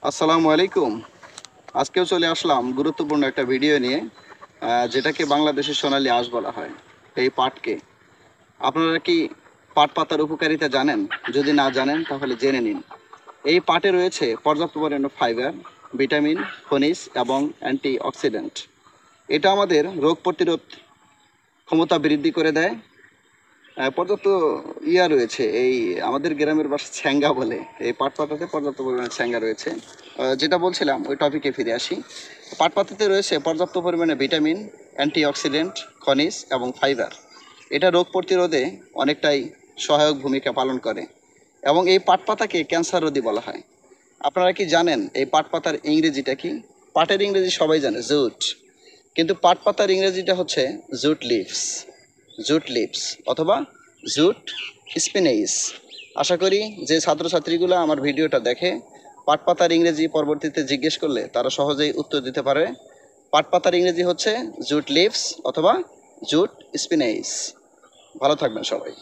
আসসালামু আলাইকুম। আজকেও চলে আসলাম গুরুত্বপূর্ণ একটা ভিডিও নিয়ে, যেটাকে বাংলাদেশের সোনালী আঁশ বলা হয়। এই পাটকে আপনারা কি পাট পাতার উপকারিতা জানেন? যদি না জানেন তাহলে জেনে নিন। এই পাটে রয়েছে পর্যাপ্ত পরিমাণে ফাইবার, ভিটামিন, খনিজ এবং অ্যান্টি অক্সিডেন্ট। এটা আমাদের রোগ প্রতিরোধ ক্ষমতা বৃদ্ধি করে দেয়। পর্যাপ্ত রয়েছে, এই আমাদের গ্রামের বাসা ছ্যাঙ্গা বলে। এই পাট পাতাতে পর্যাপ্ত পরিমাণে ছ্যাঙ্গা রয়েছে। যেটা বলছিলাম ওই টপিকে ফিরে আসি। পাট পাতাতে রয়েছে পর্যাপ্ত পরিমাণে ভিটামিন, অ্যান্টিঅক্সিডেন্ট, খনিজ এবং ফাইবার। এটা রোগ প্রতিরোধে অনেকটাই সহায়ক ভূমিকা পালন করে এবং এই পাট পাতাকে ক্যান্সার রোধী বলা হয়। আপনারা কি জানেন এই পাট পাতার ইংরেজিটা কি? পাটের ইংরেজি সবাই জানে, জুট। কিন্তু পাট পাতার ইংরেজিটা হচ্ছে জুট লিভস। জুট লিভস অথবা জুট স্পিনেইস। আশা করি যে ছাত্রছাত্রীগুলো আমার ভিডিওটা দেখে পাট পাতার ইংরেজি পরবর্তীতে জিজ্ঞেস করলে তারা সহজেই উত্তর দিতে পারে। পাট পাতার ইংরেজি হচ্ছে জুট লিভস অথবা জুট স্পিনেইস। ভালো থাকবেন সবাই।